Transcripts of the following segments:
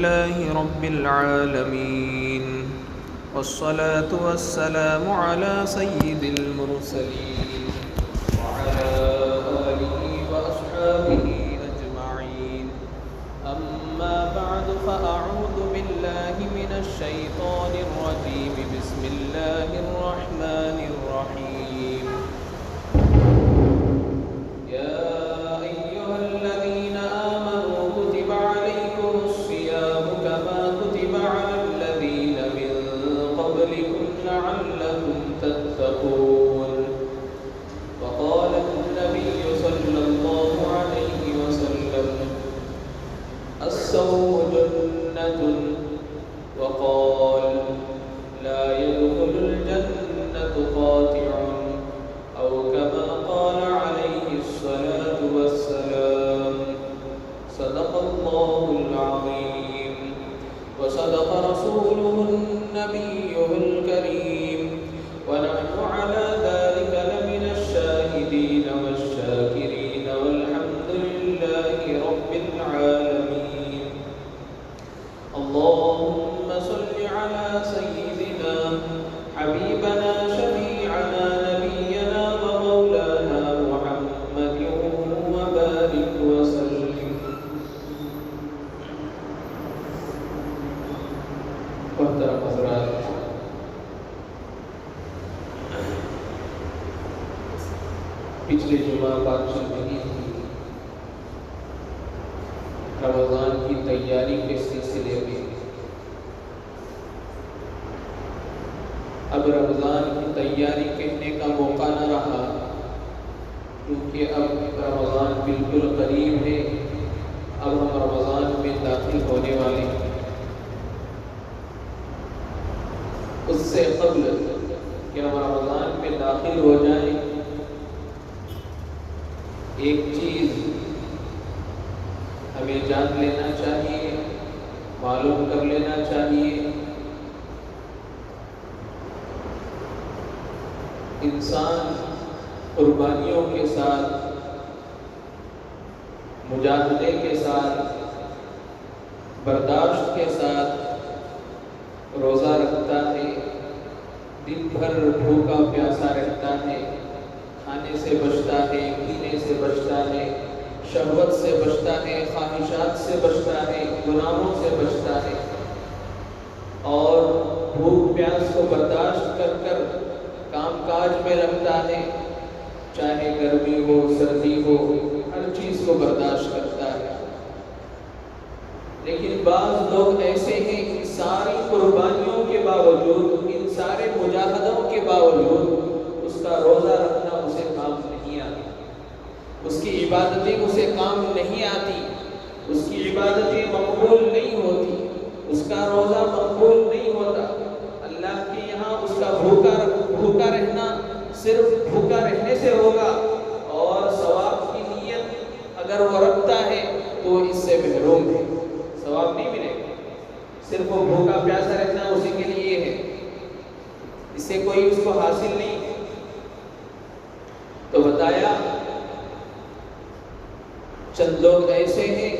لله رب العالمين، والصلاة والسلام على سيد المرسلين وعلى آله وأصحابه أجمعين. أما بعد، فأعوذ بالله من الشيطان الرجيم. بسم الله الرحمن الرحيم. يا أيها الذين آمنوا كتب عليكم الصيام كما كتب على الذين من قبلكم لعلكم تتقون. وقال النبي صلى الله عليه وسلم: الصوم جنة. وقال: لا يدخل الجنة قاطع، أو كما قال عليه الصلاة والسلام. صدق الله العظيم، وصدق رسوله النبي الكريم، ونحن على ذلك لمن الشاهدين والشاكرين، والحمد لله رب العالمين. اللهم صل على سيدنا حبيبنا شفيعنا نبينا ومولانا محمد وبارك وسلم. محترم حضرات، پچھلے جمعہ بات چل رہی تھی رمضان کی تیاری کے سلسلے میں. اب رمضان کی تیاری کہنے کا موقع نہ رہا، کیونکہ اب رمضان بالکل قریب ہے. اب ہم رمضان میں داخل ہونے والے ہیں. اس سے قبل کہ ہم رمضان میں داخل ہو جائیں، ایک چیز ہمیں جان لینا چاہیے، معلوم کر لینا چاہیے. انسان قربانیوں کے ساتھ، مجاہدے کے ساتھ، برداشت کے ساتھ روزہ رکھتا ہے، دن بھر بھوکا پیاسا رہتا ہے، کھانے سے بچتا ہے، پینے سے بچتا ہے، شہوت سے بچتا ہے، خواہشات سے بچتا ہے، گناہوں سے بچتا ہے، اور بھوک پیاس کو برداشت کر کر کام کاج میں لگتا ہے. چاہے گرمی ہو، سردی ہو، ہر چیز کو برداشت کرتا ہے. لیکن بعض لوگ ایسے ہیں کہ ساری قربانیوں کے باوجود، ان سارے مجاہدوں کے باوجود اس کا روزہ رکھنا اسے کام نہیں آتا، اس کی عبادتیں اسے کام نہیں آتی، اس کی عبادتیں مقبول نہیں ہوتی، اس کا روزہ مقبول نہیں ہوتا. اللہ کے یہاں اس کا بھوکا رہنا صرف بھوکا رہنے سے ہوگا، اور ثواب کی نیت اگر وہ رکھتا ہے تو اس سے محروم ہے، ثواب نہیں ملے گا. صرف وہ بھوکا پیاسا رہنا اسی کے لیے ہے، اس سے کوئی اس کو حاصل نہیں ہے. تو بتایا چند لوگ ایسے ہیں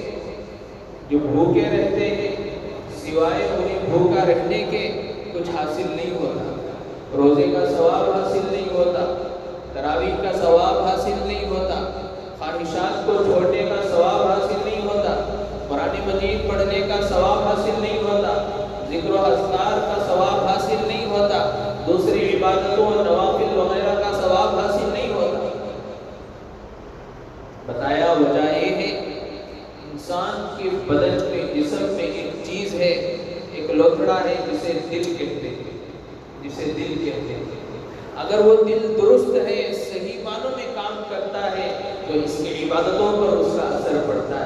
جو بھوکے رہتے ہیں، سوائے انہیں بھوکا رہنے کے کچھ حاصل نہیں ہوتا. روزے کا ثواب حاصل نہیں ہوتا، تراویح کا ثواب حاصل نہیں ہوتا، خواہشات کو چھوڑنے کا ثواب حاصل نہیں ہوتا، قرآن مجید پڑھنے کا ثواب حاصل نہیں ہوتا، ذکر و اذکار کا ثواب حاصل نہیں ہوتا، دوسری عبادتوں اور نوافل وغیرہ کا ثواب حاصل نہیں ہوتا. بتایا وجہ یہ ہے، انسان کے بدن میں، جسم میں ایک چیز ہے، ایک لوتھڑا ہے جسے دل کہتے ہیں. اگر وہ دل درست ہے، صحیح معنوں میں کام کرتا ہے، تو اس کی عبادتوں پر اس کا اثر پڑتا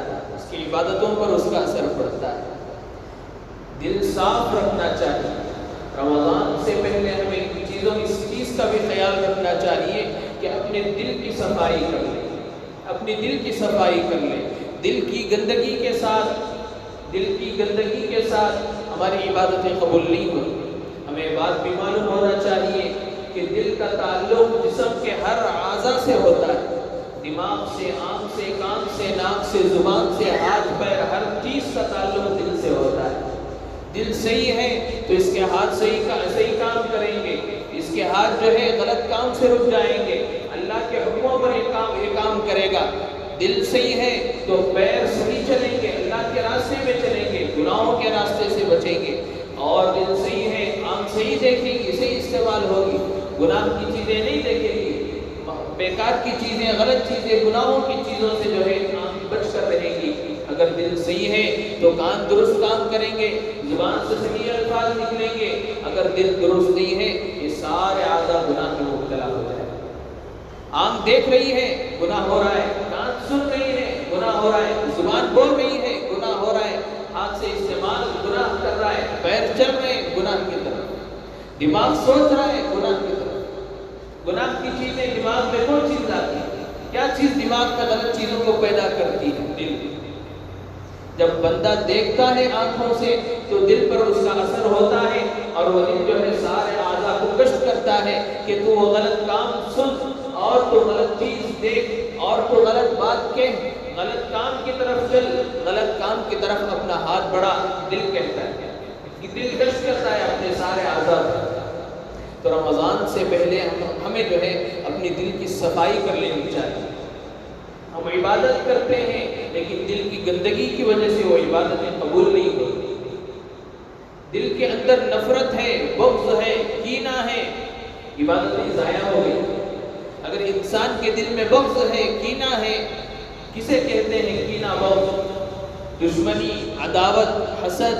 ہے، دل صاف رکھنا چاہیے. رمضان سے پہلے ہمیں اس چیز کا بھی خیال رکھنا چاہیے کہ اپنے دل کی صفائی کر لیں، دل کی گندگی کے ساتھ ہماری عبادتیں قبول نہیں ہوتی. ہمیں بات بھی معلوم ہونا چاہیے کہ دل کا تعلق جسم کے ہر اعضاء سے ہوتا ہے، دماغ سے، آنکھ سے، کان سے، ناک سے، زبان سے، ہاتھ پیر، ہر چیز کا تعلق دل سے ہوتا ہے. دل صحیح ہے تو اس کے ہاتھ صحیح کام کریں گے، اس کے ہاتھ جو ہے غلط کام سے رک جائیں گے، اللہ کے حکموں پر یہ کام کرے گا۔ دل صحیح ہے تو پیر صحیح چلیں گے، اللہ کے راستے میں چلیں گے، گناہوں کے راستے سے بچیں گے۔ اور دل صحیح ہے، آنکھ صحیح دیکھیں گی، صحیح استعمال ہوگی، گناہ کی چیزیں نہیں دیکھیں گی، بیکار کی چیزیں، غلط چیزیں، گناہوں کی چیزوں سے جو ہے آنکھ بچ کر رہے گی۔ اگر دل صحیح ہے تو کان درست کام کریں گے، زبان سے صحیح الفاظ نکلیں گے۔ اگر دل درست نہیں ہے یہ سارے اعضاء گناہ میں مبتلا ہو جائیں۔ آنکھ دیکھ رہی ہے گناہ ہو رہا ہے، کان سن رہی ہے گناہ ہو رہا ہے، زبان بول رہی ہے گناہ ہو رہا ہے، ہاتھ سے استعمال گناہ کر رہا ہے، پیر چل رہے ہیں گناہ کی طرف، دماغ سوچ رہا ہے گناہ کی طرف۔ گناہ کی چیزیں دماغ میں کون چیز آتی ہے؟ کیا چیز دماغ میں غلط چیزوں کو پیدا کرتی ہے؟ دل۔ جب بندہ دیکھتا ہے آنکھوں سے تو دل پر اس کا اثر ہوتا ہے، اور وہ دل جو ہے سارے اعضاء کو کشف کرتا ہے کہ تو وہ غلط کام سن، اور تو غلط چیز دیکھ، اور تو غلط بات کہہ، غلط کام کی طرف چل، غلط کام کی طرف اپنا ہاتھ بڑھا۔ دل کہتا ہے کہ دل کشف کرتا ہے اپنے سارے اعضاء۔ تو رمضان سے پہلے ہمیں جو ہے اپنی دل کی صفائی کر لینی چاہیے۔ ہم عبادت کرتے ہیں لیکن دل کی گندگی کی وجہ سے وہ عبادتیں قبول نہیں ہوتی۔ دل کے اندر نفرت ہے، بغض ہے، کینہ ہے، عبادتیں ضائع ہو گئی۔ اگر انسان کے دل میں بغض ہے، کینہ ہے، کسے کہتے ہیں کینہ بغض؟ دشمنی، عداوت، حسد،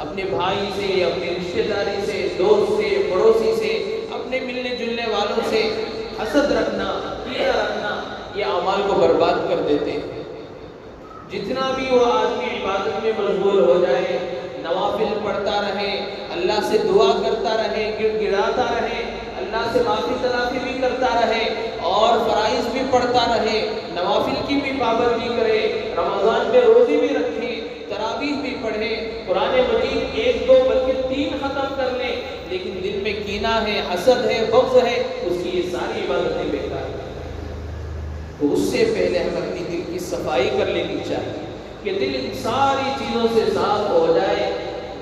اپنے بھائی سے، اپنے رشتہ داری سے، دوست سے، پڑوسی سے، اپنے ملنے جلنے والوں سے حسد رکھنا، کینہ رکھنا، یہ اعمال کو برباد کر دیتے ہیں۔ جتنا بھی وہ آدمی عبادت میں مشغول ہو جائے، نوافل پڑھتا رہے، اللہ سے دعا کرتا رہے، گڑ گڑاتا رہے، اللہ سے معافی تلافی بھی کرتا رہے، اور فرائض بھی پڑھتا رہے، نوافل کی بھی پابندی کرے، رمضان میں روزے بھی رکھے، تراویح بھی پڑھے، قرآن مجید 1 2 بلکہ 3 ختم کر لے، لیکن دل میں کینہ ہے، حسد ہے، بغض ہے، اس کی یہ ساری عبادتیں بیکار ہیں۔ تو اس سے پہلے ہم اپنی دل کی صفائی کر لینی چاہیے کہ دل ان ساری چیزوں سے صاف ہو جائے۔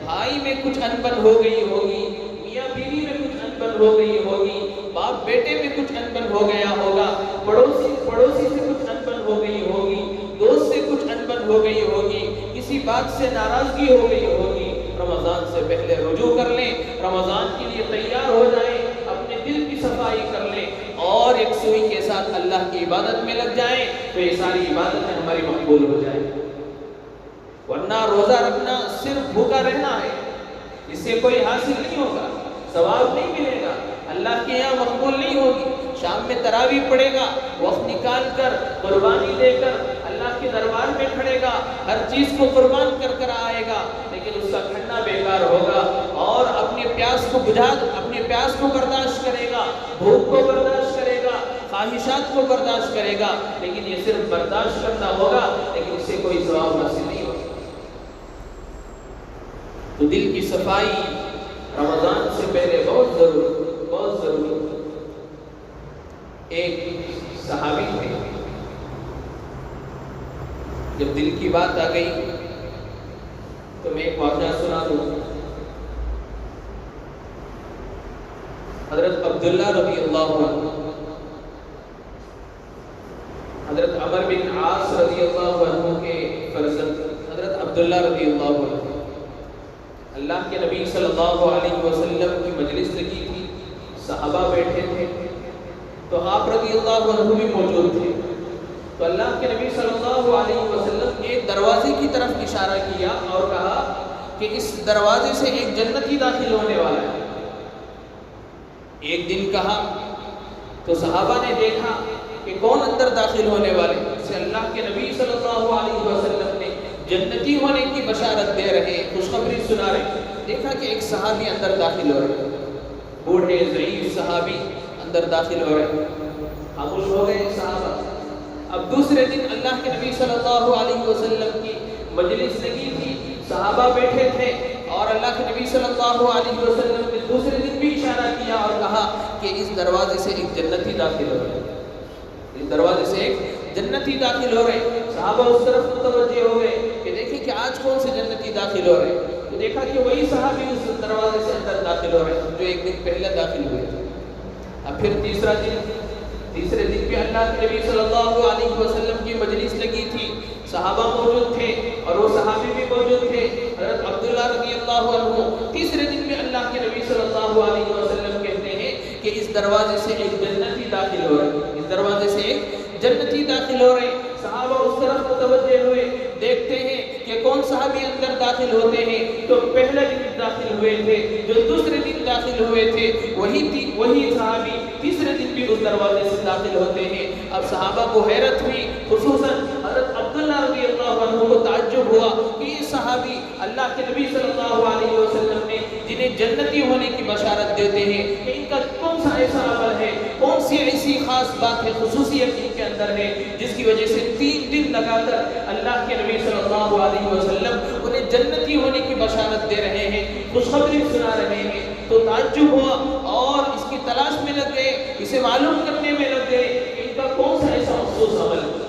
بھائی میں کچھ انبن ہو گئی ہوگی، میاں بیوی میں کچھ انبن ہو گئی ہوگی، باپ بیٹے میں کچھ انبن ہو گیا ہوگا، پڑوسی سے کچھ انبن ہو گئی ہوگی، دوست سے کچھ انبن ہو گئی ہوگی، کسی بات سے ناراضگی ہو گئی ہوگی۔ رمضان سے پہلے رجوع کر لیں، رمضان کے لیے تیار ہو جائیں، اپنے دل کی صفائی کر لیں، اور ایک سوئی کے ساتھ اللہ کی عبادت میں لگ جائیں، تو یہ ساری عبادتیں ہماری مقبول ہو جائیں۔ ورنہ روزہ رکھنا صرف بھوکا رہنا ہے، اس سے کوئی حاصل نہیں ہوگا، ثواب نہیں ملے گا، اللہ کے یہاں مقبول نہیں ہوگی۔ شام میں تراویح پڑھے گا، وقت نکال کر، قربانی دے کر اللہ کے دربار میں کھڑے گا، ہر چیز کو قربان کر کر آئے گا، لیکن اس کا کھڑنا بیکار ہوگا، اور اپنے پیاس کو برداشت کرے گا، بھوک کو برداشت کرے گا، خواہشات کو برداشت کرے گا، لیکن یہ صرف برداشت کرنا ہوگا، لیکن اس سے کوئی ثواب حاصل نہیں ہوگا۔ تو دل کی صفائی رمضان سے پہلے بہت ضروری۔ ایک صحابی تھے، جب دل کی بات آ گئی تو میں ایک واقعہ سنا دوں۔ حضرت عبداللہ رضی اللہ عنہ، حضرت عمر بن عاص رضی اللہ عنہ کے فرزند حضرت عبداللہ رضی اللہ عنہ، اللہ کے نبی صلی اللہ علیہ وسلم کی مجلس لگی تھی، صحابہ بیٹھے تھے، تو آپ رضی اللہ عنہ بھی موجود تھے۔ تو اللہ کے نبی صلی اللہ علیہ وسلم ایک دروازے کی طرف اشارہ کیا اور کہا کہ اس دروازے سے ایک جنتی داخل ہونے والا ہے۔ ایک دن کہا تو صحابہ نے دیکھا کہ کون اندر داخل ہونے والے، اسے اللہ کے نبی صلی اللہ علیہ وسلم نے جنتی ہونے کی بشارت دے رہے، خوشخبری سنا رہے۔ دیکھا کہ ایک صحابی اندر داخل ہو رہے، بوڑھے ضعیف صحابی اندر داخل ہو رہے، خاموش ہو گئے صحابہ۔ اب دوسرے دن اللہ کے نبی صلی اللہ علیہ وسلم کی مجلس لگی تھی، صحابہ بیٹھے تھے، اور اللہ کے نبی صلی اللہ علیہ وسلم نے دوسرے دن بھی اشارہ کیا اور کہا کہ اس دروازے سے ایک جنتی داخل ہو رہے، اس دروازے سے ایک جنتی داخل ہو رہے۔ صحابہ اس طرف متوجہ ہو گئے کہ دیکھیں کہ آج کون سے جنتی داخل ہو رہے ہیں۔ تو دیکھا کہ وہی صحابی اس دروازے سے اندر داخل ہو رہے ہیں جو ایک دن پہلے داخل ہوئے تھے۔ اب پھر تیسرے دن بھی اللہ کے نبی صلی اللہ علیہ وسلم کی مجلس لگی تھی، صحابہ موجود تھے اور وہ صحابی بھی موجود تھے، حضرت عبداللہ رضی اللہ عنہ۔ تیسرے دن بھی اللہ کے نبی صلی اللہ علیہ وسلم کہتے ہیں کہ اس دروازے سے ایک جنتی داخل ہو رہے ہیں، اس دروازے سے ایک جنتی داخل ہو رہے ہیں۔ صحابہ اس طرف متوجہ ہوئے، دیکھتے ہیں کہ کون صحابی اندر داخل ہوتے ہیں، تو پہلے دن داخل ہوئے تھے، جو دوسرے دن داخل ہوئے تھے وہی صحابی تیسرے دن بھی اس دروازے سے داخل ہوتے ہیں۔ اب صحابہ کو حیرت ہوئی، خصوصاً حضرت عبداللہ رضی اللہ عنہ کو تعجب ہوا کہ یہ صحابی اللہ کے نبی صلی اللہ علیہ وسلم نے جنہیں جنتی ہونے کی بشارت دیتے ہیں کہ ان کا کون سا ایسا عمل ہے، کون سی ایسی خاص بات ہے، خصوصیت ان کے اندر ہے جس کی وجہ سے 3 دن لگا کر اللہ کے نبی صلی اللہ علیہ وسلم انہیں جنتی ہونے کی بشارت دے رہے ہیں، خوشخبری سنا رہے ہیں۔ تو تعجب ہوا اور اس کی تلاش میں لگ گئے، اسے معلوم کرنے میں لگ گئے کہ ان کا کون سا ایسا مخصوص عمل ہے۔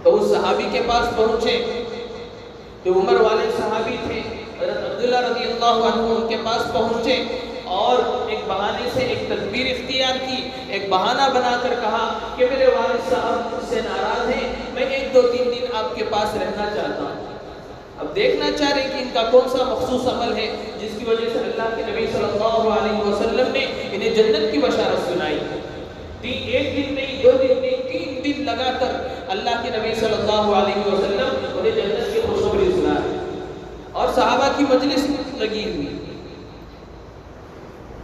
تو اس صحابی کے پاس پہنچے جو عمر والے صحابی تھے، حضرت عبداللہ رضی اللہ عنہ ان کے پاس پہنچے اور ایک بہانے سے ایک تدبیر اختیار کی، ایک بہانہ بنا کر کہا کہ میرے والد صاحب مجھ سے ناراض ہیں، میں 1-2-3 دن آپ کے پاس رہنا چاہتا ہوں۔ اب دیکھنا چاہ رہے کہ ان کا کون سا مخصوص عمل ہے جس کی وجہ سے اللہ کے نبی صلی اللہ علیہ وسلم نے انہیں جنت کی بشارت سنائی۔ 1 دن نہیں، 2 دن نہیں، 3 دن لگا کر اللہ کے نبی صلی اللہ علیہ وسلم انہیں جنت کی خوشخبری سنائی اور صحابہ کی مجلس لگی ہوئی۔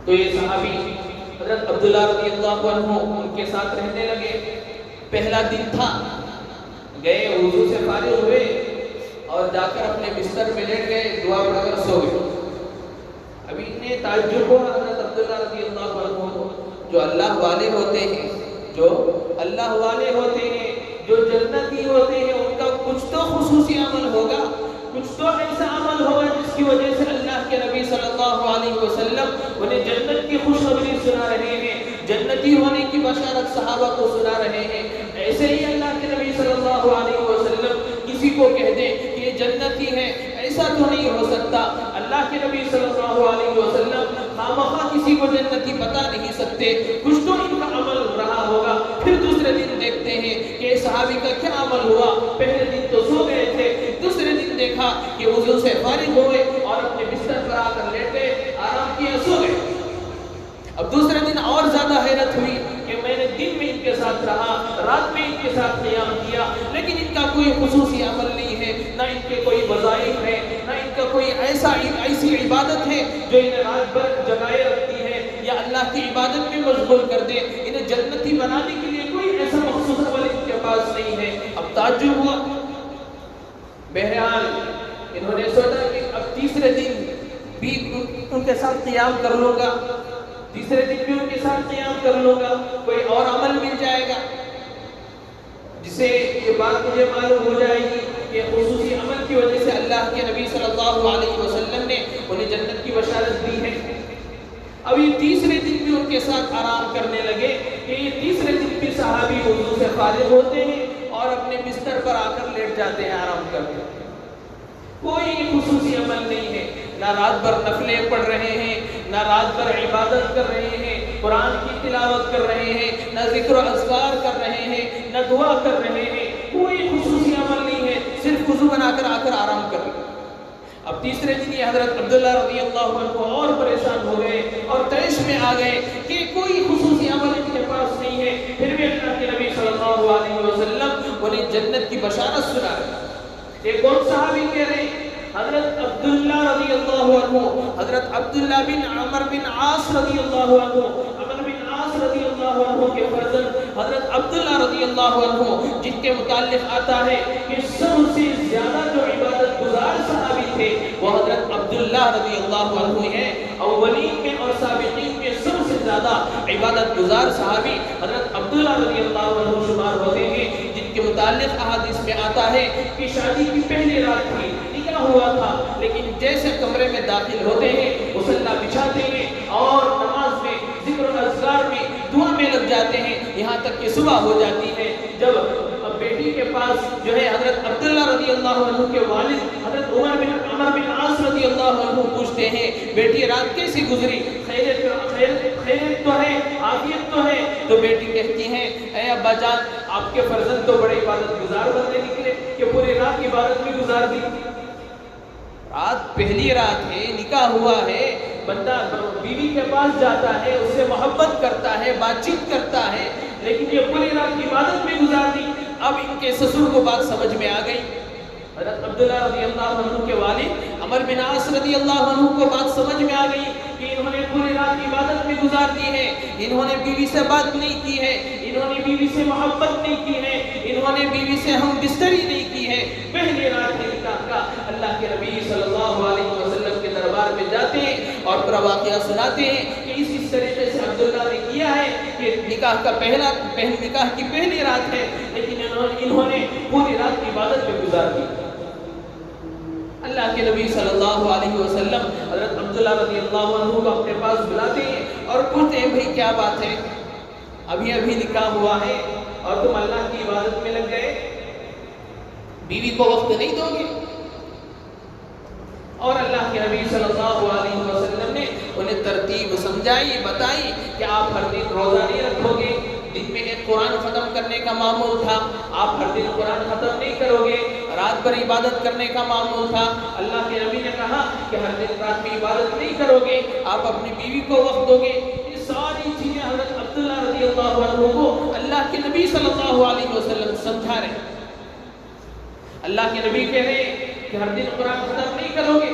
تو یہ صحابی حضرت عبداللہ رضی اللہ عنہ ان کے ساتھ رہنے لگے۔ پہلا دن تھا، گئے وضو سے فارغ ہوئے اور جا کر اپنے بستر میں لیٹ گئے، دعا پڑھ کر سو گئے۔ ابھی انہیں تعجب ہوا حضرت عبداللہ رضی اللہ عنہ جو اللہ والے ہوتے ہیں، جو اللہ والے ہوتے ہیں، جو جنتی ہوتے ہیں، ان کا کچھ تو خصوصی عمل ہوگا، کچھ تو ایسا عمل ہوگا جس کی وجہ سے اللہ کے نبی صلی اللہ علیہ وسلم انہیں جنت کی خوشخبری سنا رہے ہیں، جنتی ہونے کی بشارت صحابہ کو سنا رہے ہیں۔ ایسے ہی اللہ کے نبی صلی اللہ علیہ وسلم کسی کو کہہ دیں کہ یہ جنتی ہے، ایسا تو نہیں ہو سکتا۔ اللہ کے نبی صلی اللہ علیہ وسلم خامخواہ کسی کو جنتی بتا نہیں سکتے، کچھ تو ان کا عمل رہا ہوگا۔ پھر دوسرے دن دیکھتے ہیں کہ صحابی کا کیا عمل ہوا۔ پہلے دن تو سو گئے تھے، دوسرے دن دیکھا کہ وضو سے فارغ ہوئے اور اپنے بستر پر آ کر لیٹے، آرام کیا، سو گئے۔ اب دوسرے دن اور زیادہ حیرت ہوئی کہ میں نے دن میں ان کے ساتھ رہا، رات میں ان کے ساتھ قیام کیا، لیکن ان کا کوئی خصوصی عمل نہیں ہے، نہ ان کے کوئی وظائف ہے، نہ ان کا کوئی ایسی عبادت ہے جو انہیں رات بھر جگائے رکھتی ہے یا اللہ کی عبادت میں مشغول کر دے۔ انہیں جنتی بنانے کے لیے کوئی ایسا مخصوص عمل ان کے پاس نہیں ہے۔ اب تعجب ہوا۔ بہرحال انہوں نے سوچا کہ اب تیسرے دن بھی ان کے ساتھ قیام کر لوں گا، تیسرے دن بھی ان کے ساتھ قیام کر لوں گا، کوئی اور عمل مل جائے گا جسے یہ بات مجھے معلوم ہو جائے گی کہ خصوصی عمل کی وجہ سے اللہ کے نبی صلی اللہ علیہ وسلم نے انہیں جنت کی بشارت دی ہے۔ اب یہ تیسرے دن بھی ان کے ساتھ آرام کرنے لگے کہ یہ تیسرے دن بھی صحابی وضو سے فارغ ہوتے ہیں اور اپنے بستر پر آ کر لیٹ جاتے ہیں، آرام کرتے ہیں۔ کوئی خصوصی عمل نہیں ہے، نہ رات بھر نفلیں پڑھ رہے ہیں، نہ رات بھر عبادت کر رہے ہیں، قرآن کی تلاوت کر رہے ہیں، نہ ذکر و اذکار کر رہے ہیں، نہ دعا کر رہے ہیں، کوئی خصوصی عمل نہیں ہے، صرف وضو بنا کر آ کر آرام کر رہے ہیں۔ اب تیسرے دن یہ حضرت عبداللہ رضی اللہ عنہ اور پریشان ہو گئے اور طیش میں آ گئے کہ کوئی خصوصی عمل ان کے پاس نہیں ہے، پھر بھی اللہ کے نبی صلی اللہ علیہ وسلم انہیں جنت کی بشارت سنا رہے ہیں۔ یہ کون صحابی کہہ رہے ہیں؟ حضرت عبداللہ رضی اللہ عنہ، حضرت عبداللہ بن عمر بن عاص رضی اللہ عنہ، عمر بن عاص رضی اللہ عنہ کے فرزند حضرت عبداللہ رضی اللہ عنہ، جن کے متعلق آتا ہے کہ سب سے زیادہ جو عبادت گزار صحابی تھے وہ حضرت عبداللہ رضی اللہ عنہ ہیں۔ اولین میں اور سابقین میں سب سے زیادہ عبادت گزار صحابی حضرت عبداللہ رضی اللہ عنہ شمار ہوتے ہیں، جن کے متعلق احادیث میں آتا ہے کہ شادی کی پہلی رات تھی، نکاح ہوا تھا، لیکن جیسے کمرے میں داخل ہوتے ہیں مصلی بچھاتے ہیں اور نماز میں ذکر و اذکار میں دعا میں لگ جاتے ہیں، یہاں تک کہ صبح ہو جاتی ہے۔ جب بیٹی کے پاس جو ہے حضرت عبداللہ رضی اللہ عنہ کے والد حضرت عمر بن عنہ پوچھتے ہیں بیٹی رات کیسی گزری، خیریت تو ہے، عافیت تو ہے؟ تو بیٹی کہتی ہیں اے ابا جان آپ کے فرزند تو بڑے عبادت گزار بننے نکلے کہ پوری رات عبادت میں گزار دی۔ رات پہلی رات ہے، نکاح ہوا ہے، بندہ بیوی کے پاس جاتا ہے، اس سے محبت کرتا ہے، بات چیت کرتا ہے، لیکن یہ پوری رات عبادت میں گزار دی۔ اب ان کے سسر کو بات سمجھ میں آ گئی۔ حضرت عبداللہ رضی اللہ عنہ کے والد عمر بن عاص رضی اللہ عنہ کو بات سمجھ میں آ گئی کہ انہوں نے پوری رات عبادت میں گزار دی ہے، انہوں نے بیوی سے بات نہیں کی ہے، انہوں نے بیوی سے محبت نہیں کی ہے، انہوں نے بیوی سے ہم بستری نہیں کی ہے۔ پہلی رات نکاح کا اللہ کے نبی صلی اللہ علیہ وسلم کے دربار میں جاتے ہیں اور پورا واقعہ سناتے ہیں کہ اس طریقے سے عبداللہ نے کیا ہے کہ نکاح کی پہلی رات ہے، لیکن انہوں نے پوری رات عبادت میں گزار دی۔ اللہ کے نبی صلی اللہ علیہ وسلم حضرت عبداللہ رضی اللہ عنہ کو اپنے پاس بلاتے ہیں اور پوچھتے ہیں بھئی کیا بات ہے، ابھی نکاح ہوا ہے اور تم اللہ کی عبادت میں لگ گئے، بیوی کو وقت نہیں دو گے؟ اور اللہ کے نبی صلی اللہ علیہ وسلم نے انہیں ترتیب سمجھائی، بتائی کہ آپ ہر دن روزہ نہیں رکھو گے، دن میں ایک قرآن ختم کرنے کا معمول تھا، آپ ہر دن قرآن ختم نہیں کرو گے، رات بھر عبادت کرنے کا معمول تھا۔ اللہ کے نبی نے کہا کہ ہر دن رات میں عبادت نہیں کرو گے، آپ اپنی بیوی کو وقت دو گے۔ یہ ساری چیزیں حضرت عبداللہ رضی اللہ عنہ کو اللہ کے نبی صلی اللہ علیہ وسلم سمجھا رہے ہیں۔ اللہ کے نبی کہہ رہے ہیں کہ ہر دن قرآن ختم نہیں کرو گے،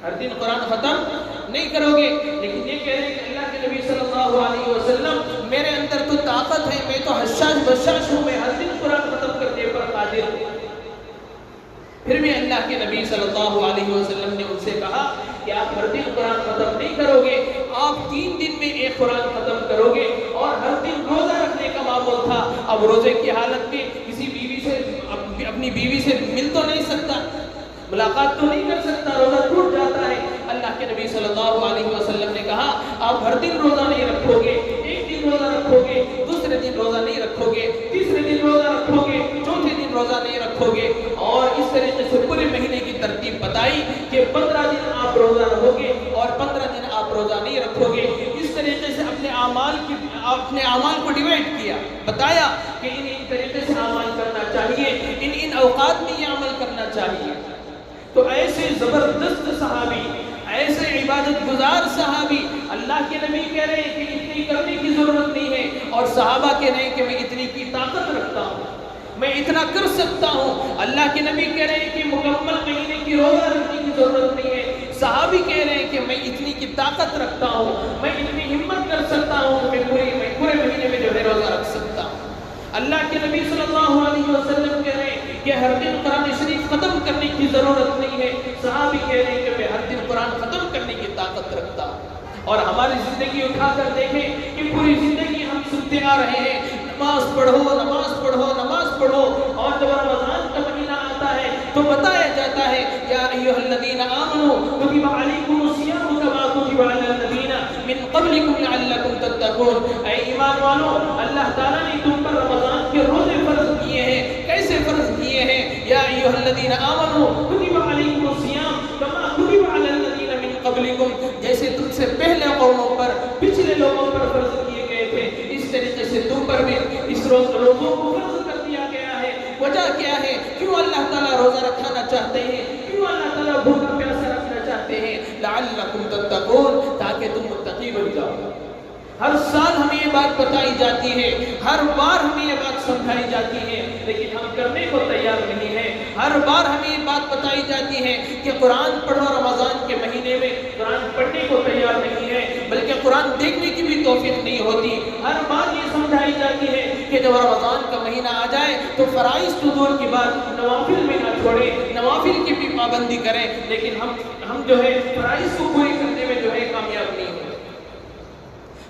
ہر دن قرآن ختم نہیں کرو گے، لیکن یہ کہہ رہے ہیں کہ اللہ کے نبی صلی اللہ علیہ وسلم میرے اندر تو طاقت ہے، میں تو حشاش بشاش ہوں، میں ہر دن قرآن ختم کرنے پر قادر ہوں۔ پھر بھی اللہ کے نبی صلی اللہ علیہ وسلم نے ان سے کہا کہ آپ ہر دن قرآن ختم نہیں کرو گے، آپ 3 دن میں ایک قرآن ختم کرو گے، اور ہر دن روزہ رکھنے کا معمول تھا۔ اب روزے کی حالت میں کسی بیوی سے اپنی بیوی سے مل تو نہیں سکتا، ملاقات تو نہیں کر سکتا، روزہ ٹوٹ جاتا ہے۔ اللہ کے نبی صلی اللہ علیہ وسلم نے کہا آپ ہر دن روزہ نہیں رکھو گے، ایک دن روزہ رکھو گے، دوسرے دن روزہ نہیں رکھو گے، تیسرے دن روزہ رکھو گے، چوتھے دن روزہ نہیں رکھو گے، اور اس طریقے سے پورے مہینے کی ترتیب بتائی کہ 15 دن آپ روزہ رکھو گے اور 15 دن آپ روزہ نہیں رکھو گے۔ اس طریقے سے اپنے اعمال کو ڈیوائیڈ کیا، بتایا کہ ان طریقے سے اعمال کرنا چاہیے، ان اوقات میں یہ عمل کرنا چاہیے۔ تو ایسے زبردست صحابی، ایسے عبادت گزار صحابی، اللہ کے نبی کہہ رہے ہیں کہ اتنی کرنے کی ضرورت نہیں ہے، اور صحابہ کہہ رہے ہیں کہ میں اتنی کی طاقت رکھتا ہوں، میں اتنا کر سکتا ہوں۔ اللہ کے نبی کہہ رہے ہیں کہ مکمل مہینے کی روزہ رکھنے کی ضرورت نہیں ہے، صحابی کہہ رہے ہیں کہ میں اتنی کی طاقت رکھتا ہوں، میں اتنی ہمت کر سکتا ہوں، میں پورے مہینے میں جو ہے روزہ رکھ سکتا ہوں۔ اللہ کے نبی صلی اللہ علیہ وسلم کہہ رہے ہیں کہ ہر دن قرآن شریف ختم کرنے کی ضرورت نہیں ہے، صحابی کہہ رہے ہیں کہ میں ہر دن قرآن ختم کرنے کی طاقت رکھتا ہوں۔ اور ہماری زندگی اٹھا کر دیکھیں کہ پوری زندگی ہم سنتے آ رہے ہیں نماز پڑھو، نماز پڑھو، نماز پڑھو، اور جب رمضان کا مہینہ آتا ہے تو بتایا جاتا ہے یا ایھا الذین آمنوا کتب علیکم الصیام کما کتب علی الذین من قبلکم لعلکم تتقون۔ اے ایمان والو، اللہ تعالیٰ نے تم پر رمضان کے روزے فرض کیے ہیں۔ کیسے فرض کیے ہیں؟ یا ایھا الذین آمنوا کتب علیکم الصیام کما کتب علی الذین من قبلکم، جیسے تم سے پہلے قوموں پر، پچھلے لوگوں پر فرض کیے گئے تھے، اس طریقے سے تم پر بھی اس روزوں کو فرض کر دیا گیا ہے۔ وجہ کیا ہے؟ کیوں اللہ تعالیٰ روزہ رکھانا چاہتے ہیں؟ کیوں اللہ تعالیٰ بھوکا پیاسا رکھنا چاہتے ہیں؟ لعلکم تتقون، تاکہ تم متقی بن جاؤ۔ ہر سال ہمیں یہ بات بتائی جاتی ہے، ہر بار ہمیں یہ بات سمجھائی جاتی ہے، لیکن ہم کرنے کو تیار نہیں ہیں۔ ہر بار ہمیں یہ بات بتائی جاتی ہے کہ قرآن پڑھو رمضان کے مہینے میں، قرآن پڑھنے کو تیار نہیں ہے، بلکہ قرآن دیکھنے کی بھی توفیق نہیں ہوتی۔ ہر بار یہ سمجھائی جاتی ہے کہ جب رمضان کا مہینہ آ جائے تو فرائض تو دور کی بات، نوافل میں نہ چھوڑیں، نوافل کی بھی پابندی کریں، لیکن ہم جو ہے فرائض کو پوری کرنے میں جو ہے کامیاب نہیں ہوتے۔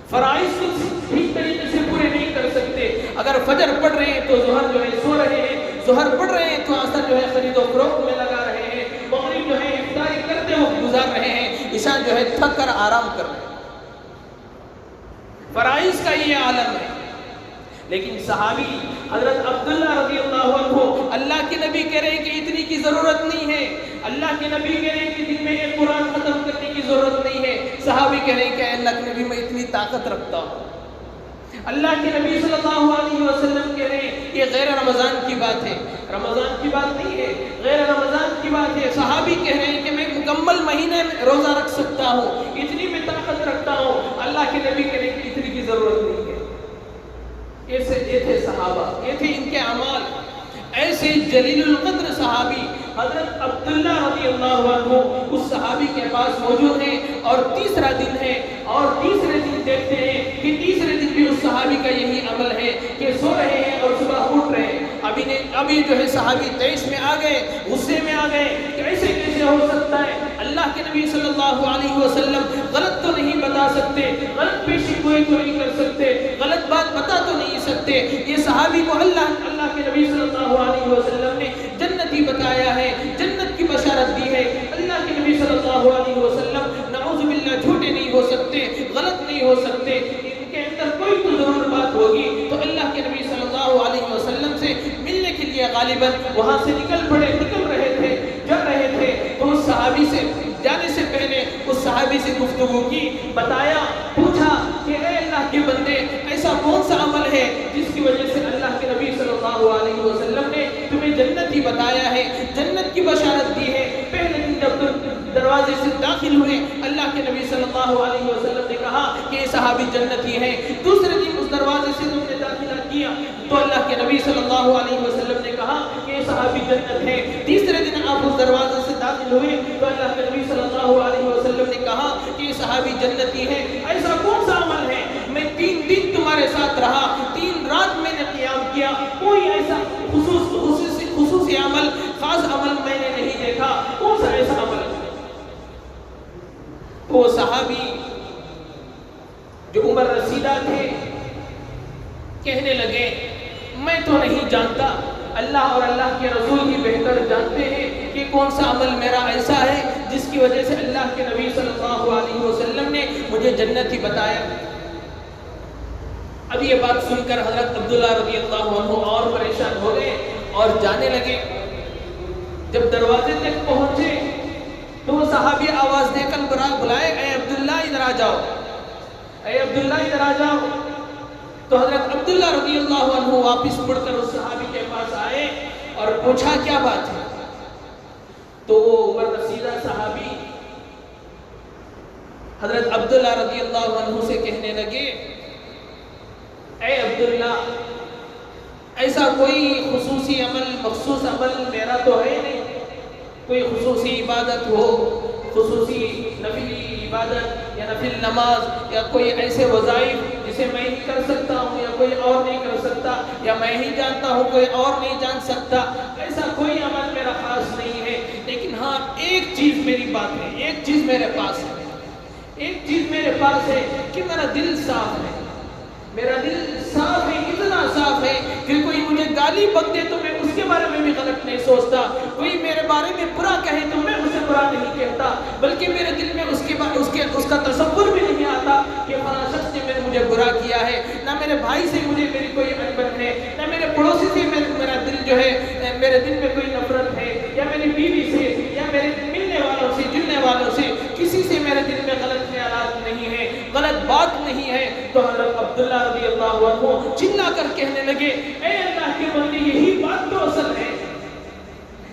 فرائض کو ٹھیک طریقے سے پورے نہیں کر سکتے۔ اگر فجر پڑھ رہے ہیں تو ظہر جو ہے سو رہے ہیں، ظہر پڑھ رہے ہیں تو عصر جو ہے خرید و فروخت میں لگا رہے ہیں، مغرب جو ہے افطاری کرتے وقت گزار رہے ہیں، عشاء جو ہے تھک کر آرام کر رہے ہیں۔ فرائض کا یہ عالم ہے، لیکن صحابی حضرت عبداللہ رضی اللہ عنہ اللہ کے نبی کہہ رہے کہ اتنی کی ضرورت نہیں ہے، اللہ کے نبی کہہ رہے کہ دن میں ایک قرآن ختم کرنے کی ضرورت نہیں ہے، صحابی کہہ رہے کہ اللہ کے نبی میں اتنی طاقت رکھتا ہوں۔ اللہ کے نبی صلی اللہ علیہ وسلم کہہ رہے ہیں یہ غیر رمضان کی بات ہے، رمضان کی بات نہیں ہے، غیر رمضان کی بات ہے۔ صحابی کہہ رہے ہیں کہ میں مکمل مہینے میں روزہ رکھ سکتا ہوں، اتنی میں طاقت رکھتا ہوں۔ اللہ کے نبی کہہ رہے ہیں کہ اتنی کی ضرورت نہیں ہے۔ یہ تھے صحابہ، یہ تھے ان کے اعمال۔ ایسے جلیل القدر صحابی حضرت عبداللہ رضی اللہ عنہ اس صحابی کے پاس موجود ہیں، اور تیسرا دن ہے، اور تیسرے دن دیکھتے ہیں کہ تیسرے دن بھی اس صحابی کا یہی عمل ہے کہ سو رہے ہیں اور صبح اٹھ رہے ہیں۔ ابھی جو ہے صحابی تیش میں آ گئے، غصے میں آ گئے کہ ایسے کیسے ہو سکتا ہے؟ اللہ کے نبی صلی اللہ علیہ وسلم غلط تو نہیں بتا سکتے، غلط پیشی گوئی تو نہیں کر سکتے، غلط بات بتا تو نہیں سکتے۔ یہ صحابی کو اللہ کے نبی صلی اللہ علیہ وسلم نے جنتی بتایا ہے، جنت کی بشارت دی ہے۔ اللہ کے نبی صلی اللہ علیہ وسلم نعوذ باللہ جھوٹے نہیں ہو سکتے، غلط نہیں ہو سکتے، ان کے اندر کوئی تو ضرور بات ہوگی۔ تو اللہ کے نبی صلی اللہ علیہ وسلم سے ملنے کے لیے غالباً وہاں سے نکل رہے تھے، جا رہے تھے، تو اس صحابی سے جانے سے پہلے اس صحابی سے گفتگو کی، بتایا، پوچھا کہ اے اللہ کے بندے ایسا کون سا عمل ہے جس کی وجہ سے اللہ کے نبی صلی اللہ علیہ وسلم نے تمہیں جنت ہی بتایا ہے، جنت کی بشارت دی ہے؟ پہلے دن جب دروازے سے داخل ہوئے اللہ کے نبی صلی اللہ علیہ وسلم نے کہا کہ یہ صحابی جنتی ہے۔ دوسرے دن اس دروازے سے تم نے داخلہ کیا تو اللہ کے نبی صلی اللہ علیہ وسلم نے کہا کہ یہ صحابی جنت ہے۔ تیسرے دن آپ اس دروازے سے داخل ہوئے تو اللہ کے نبی صلی اللہ علیہ وسلم نے کہا کہ یہ صحابی جنتی ہے۔ ایسا کون سا عمل ہے؟ میں 3 دن تمہارے ساتھ رہا، 3 رات میں نے قیام کیا، کوئی ایسا خصوصی عمل، خاص عمل میں نے نہیں دیکھا، کون سا ایسا عمل؟ وہ صحابی جو عمر رسیدہ تھے کہنے لگے میں تو نہیں جانتا، اللہ اور اللہ کے رسول ہی بہتر جانتے ہیں کہ کون سا عمل میرا ایسا ہے جس کی وجہ سے اللہ کے نبی صلی اللہ علیہ وسلم نے مجھے جنت ہی بتایا۔ اب یہ بات سن کر حضرت عبداللہ رضی اللہ عنہ اور پریشان ہو گئے اور جانے لگے۔ جب دروازے تک پہنچے تو وہ صحابی آواز دے کر بلائے، اے عبداللہ ادھر آ جاؤ، اے عبداللہ ادھر آ جاؤ۔ تو حضرت عبداللہ رضی اللہ عنہ واپس مڑ کر اس صحابی کے پاس آئے اور پوچھا کیا بات ہے؟ تو وہ عمر رسیدہ صحابی حضرت عبداللہ رضی اللہ عنہ سے کہنے لگے اے عبداللہ ایسا کوئی خصوصی عمل، مخصوص عمل میرا تو ہے نہیں، کوئی خصوصی عبادت ہو، خصوصی نفلی عبادت یا نفل نماز یا کوئی ایسے وظائف جسے میں ہی کر سکتا ہوں یا کوئی اور نہیں کر سکتا، یا میں ہی جانتا ہوں کوئی اور نہیں جان سکتا، ایسا کوئی عمل میرا خاص نہیں ہے۔ لیکن ہاں ایک چیز میری بات ہے، ایک چیز میرے پاس ہے، ایک چیز میرے پاس ہے کہ میرا دل صاف ہے، میرا دل صاف ہے، اتنا صاف ہے کہ کوئی مجھے گالی بک دے تو میں اس کے بارے میں بھی غلط نہیں سوچتا، کوئی میرے بارے میں برا کہے تو میں اسے برا نہیں کہتا، بلکہ میرے دل میں اس کا تصور بھی نہیں آتا کہ فلاں شخص نے مجھے برا کیا ہے، نہ میرے بھائی سے میری کوئی انبن ہے، نہ میرے پڑوسی سے میرا دل جو ہے، میرے دل میں کوئی نفرت ہے، یا میری بیوی سے یا میرے ملنے والوں سے جلنے والوں سے کسی سے میرے دل میں غلط خیالات نہیں ہے، غلط بات نہیں ہے۔ تو حضرت عبداللہ رضی اللہ عنہ چلا کر کہنے لگے اے اللہ کے بندے یہی بات تو اصل ہے،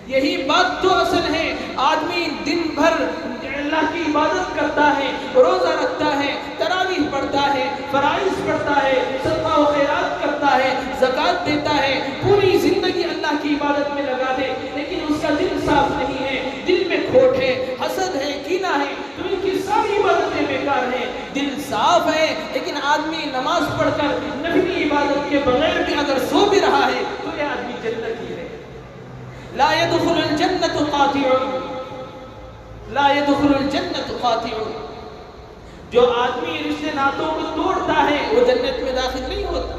یہی بات تو اصل ہے۔ آدمی دن بھر اللہ کی عبادت کرتا ہے، روزہ رکھتا ہے، تراویح پڑھتا ہے، فرائض پڑھتا ہے، صدقہ و خیرات کرتا ہے، زکوٰۃ دیتا ہے، پوری زندگی اللہ کی عبادت میں لگا دے، لیکن اس کا دل صاف نہیں ہے، دل میں کھوٹ ہے، حسد ہے، کینہ ہے، تو ان کی ساری عبادتیں بیکار ہیں۔ دل صاف ہے لیکن آدمی نماز پڑھ کر نفلی عبادت کے بغیر بھی اگر سو بھی رہا ہے تو یہ آدمی جنتی ہے۔ لا يدخل الجنت قاطع، لا يدخل الجنت قاطع، جو آدمی رشتے ناتوں کو توڑتا ہے وہ جنت میں داخل نہیں ہوتا۔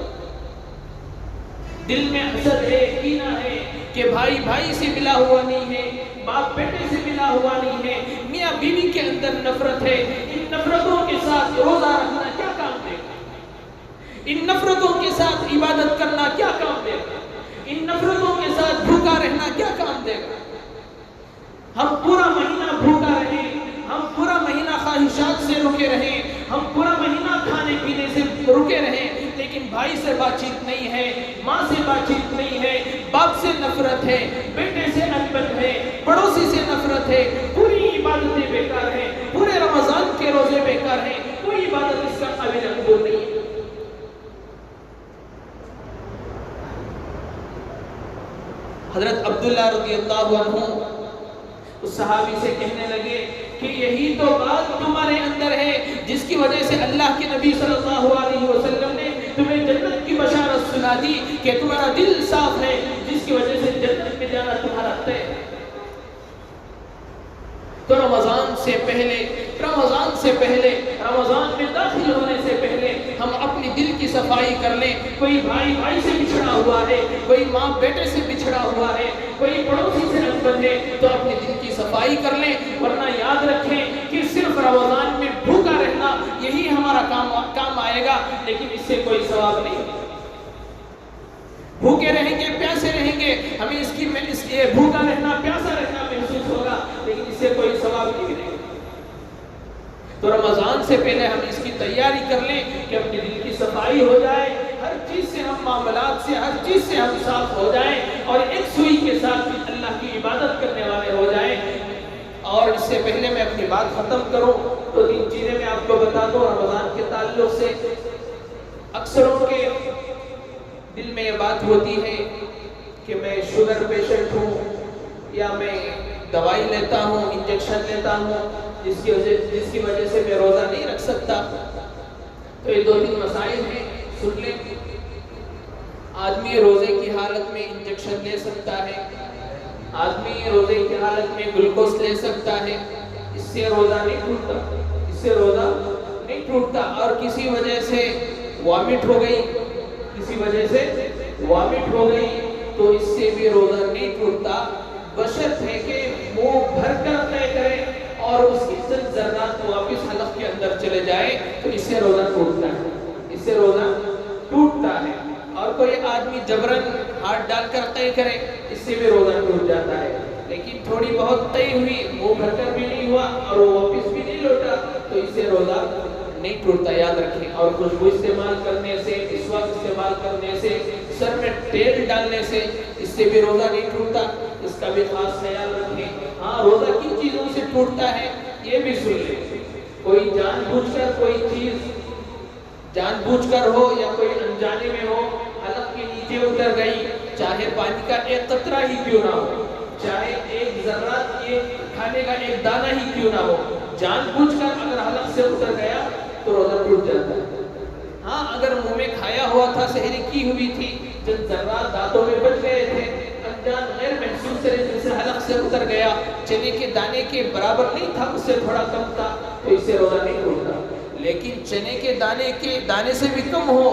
دل میں حسد ہے، کینہ ہے کہ بھائی بھائی سے ملا ہوا نہیں ہے، باپ بیٹے سے ملا ہوا نہیں ہے، میاں بیوی کے اندر نفرت ہے، ان نفرتوں کے ساتھ روزہ رکھنا کیا کام دے گا؟ ان نفرتوں کے ساتھ عبادت کرنا کیا کام دے گا؟ ان نفرتوں کے ساتھ بھوکا رہنا کیا کام دے گا؟ ہم پورا مہینہ بھوکا رہیں، ہم پورا مہینہ خواہشات سے رکے رہیں، ہم پورا مہینہ کھانے پینے سے رکے رہیں، لیکن بھائی سے بات چیت نہیں ہے، ماں سے بات چیت نہیں ہے، باپ سے نفرت ہے، بیٹے سے انبت ہے، پڑوسی سے نفرت ہے، پوری عبادتیں بیکار ہیں، پورے رمضان کے روزے بیکار ہیں، کوئی عبادت اس کا قابل قبول نہیں ہے۔ حضرت عبداللہ رضی اللہ عنہ اس صحابی سے کہنے لگے کہ یہی تو بات تمہارے اندر ہے جس کی وجہ سے اللہ کے نبی صلی اللہ علیہ وسلم نے تمہیں جنت کی بشارت سنا دی کہ تمہارا دل صاف ہے، جس کی وجہ سے جنت میں جانا تمہارا طے ہے۔ تو رمضان سے پہلے رمضان میں داخل ہونے سے پہلے ہم اپنی دل کی صفائی کر لیں۔ کوئی بھائی سے بچھڑا ہوا ہے، کوئی ماں بیٹے سے بچھڑا ہوا ہے، کوئی پڑوسی سے انبن ہے، تو اپنی دل کی صفائی کر لیں، ورنہ یاد رکھیں کہ صرف رمضان میں بھوکا رہنا یہی ہمارا کام آئے گا، لیکن اس سے کوئی ثواب نہیں۔ بھوکے رہیں گے، پیاسے رہیں گے، ہمیں اس بھوکا رہنا، پیاسا رہنا محسوس ہوگا، لیکن اس سے کوئی ثواب نہیں ملے گا۔ تو رمضان سے پہلے ہم اس کی تیاری کر لیں کہ اپنے دل کی صفائی ہو جائے، ہر چیز سے ہم معاملات سے، ہر چیز سے ہم صاف ہو جائیں، اور ایک سوئی کے ساتھ اللہ کی عبادت کرنے والے ہو جائیں۔ اور اس سے پہلے میں اپنی بات ختم کروں تو 3 چیزیں میں آپ کو بتا دوں رمضان کے تعلق سے۔ اکثروں کے دل میں یہ بات ہوتی ہے کہ میں شوگر پیشنٹ ہوں، یا میں دوائی لیتا ہوں، انجیکشن لیتا ہوں، جس کی وجہ سے میں روزہ نہیں رکھ سکتا۔ تو یہ 2-3 مسائل ہیں، سن لیں۔ آدمی روزے کی حالت میں انجیکشن لے سکتا ہے، آدمی روزے کی حالت میں گلوکوز لے سکتا ہے، اس سے روزہ نہیں ٹوٹتا، اور کسی وجہ سے وامٹ ہو گئی تو اس سے بھی روزہ نہیں ٹوٹتا، بشرط ہے کہ منہ بھر کر طے کرے اور اس کی چند ذرات واپس حلق کے اندر چلے جائے، تو اس سے روزہ ٹوٹتا ہے۔ اور کوئی آدمی جبرن ہاتھ ڈال کر طے کرے، اس سے بھی روزہ ٹوٹ جاتا ہے۔ لیکن تھوڑی بہت طے ہوئی، منہ بھر کر بھی نہیں ہوا اور وہ واپس بھی نہیں لوٹا، تو اس سے روزہ نہیں ٹوٹتا، یاد رکھیں۔ اور خوشبو استعمال کرنے سے، مسواک استعمال کرنے سے، سر میں تیل ڈالنے سے، اس سے بھی روزہ نہیں ٹوٹتا، اس کا بھی خاص خیال رکھیں۔ ہاں، روزہ کن چیزوں سے ٹوٹتا ہے یہ بھی سن لیں۔ کوئی جان بوجھ کر کوئی چیز جان بوجھ کر ہو یا کوئی انجانے میں ہو، حلق کے نیچے اتر گئی، چاہے پانی کا ایک قطرہ ہی کیوں نہ ہو، چاہے ایک ذرات یہ کھانے کا ایک دانہ ہی کیوں نہ ہو، جان بوجھ کر اگر حلق سے اتر گیا تو روزہ ٹوٹ جاتا ہے۔ ہاں، اگر منہ میں کھایا ہوا تھا، سحری کی ہوئی تھی، جن ذرات دانتوں میں بچ گئے تھے، انجان غیر محسوس طریقے سے حلق سے اتر گیا، چنے کے دانے کے برابر نہیں تھا، اس سے تھوڑا کم تھا، تو اس سے روزہ نہیں ٹوٹتا۔ لیکن چنے کے دانے سے بھی کم ہو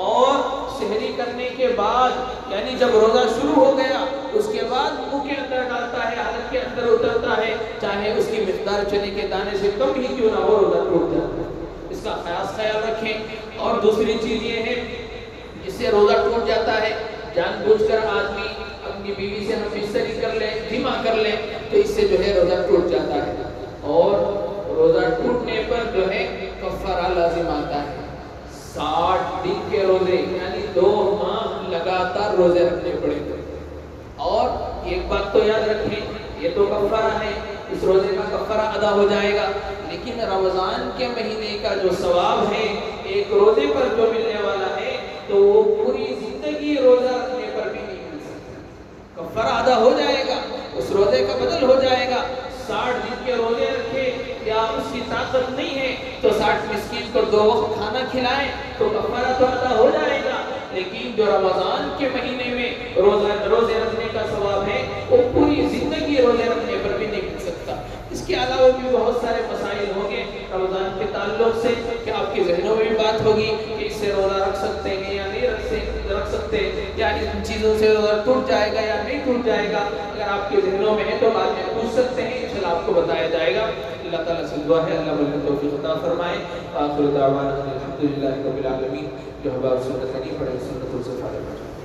اور سحری کرنے کے بعد، یعنی جب روزہ شروع ہو گیا اس کے بعد منہ کے اندر ڈالتا ہے، حلق کے اندر اترتا ہے، چاہے اس کی مقدار چنے کے دانے سے کم ہی کیوں نہ ہو، روزہ ٹوٹ جاتا ہے۔ اس کا خاص خیال رکھیں۔ اور دوسری چیز یہ ہے، اس سے روزہ ٹوٹ جاتا ہے، جان بوجھ کر آدمی اپنی بیوی سے ہم بستری کر لے، جمع کر لے، تو اس سے جو ہے روزہ ٹوٹ جاتا ہے۔ اور روزہ ٹوٹنے پر جو ہے کفارہ لازم آتا ہے، 60 دن کے روزے، یعنی 2 ماہ لگاتار روزے رکھنے پڑے گے۔ اور ایک بات تو یاد رکھیں، یہ تو کفارہ ہے، اس روزے کا کفارہ ادا ہو جائے گا، لیکن رمضان کے مہینے کا جو ثواب ہے ایک روزے پر جو ملنے والا ہے، تو وہ پوری زندگی روزہ رکھنے پر بھی نہیں مل سکتا۔ کفارہ ادا ہو جائے گا، اس روزے کا بدل ہو جائے گا۔ 60 دن کے روزے رکھے یا اس کی طاقت نہیں ہے تو 60 مسکین کو 2 وقت کھانا کھلائیں تو کفارہ تو ادا ہو جائے گا، لیکن جو رمضان کے مہینے میں روزے رکھنے کا ثواب ہے وہ پوری زندگی روزے رکھنے پر بھی نہیں مل سکتا۔ اس کے علاوہ بھی بہت سارے مسائل ہوں گے رمضان کے تعلق سے کہ آپ کے ذہنوں میں بھی بات ہوگی کہ اس سے روزہ رکھ سکتے ہیں یا نہیں رکھ سکتے، یا ان چیزوں سے روزہ ٹوٹ جائے گا یا نہیں ٹوٹ جائے گا۔ اگر آپ کے ذہنوں میں ہے تو بعد میں پوچھ سکتے ہیں، انشاءاللہ آپ کو کو بتایا جائے گا۔ اللہ تعالیٰ سے دعا ہے اللہ مجھے توفیق عطا فرمائے۔ آخر دعوانا الحمدللہ رب العالمین۔ جو حباب سنت نہیں پڑھے سنتوں سے فارغ ہو جائے۔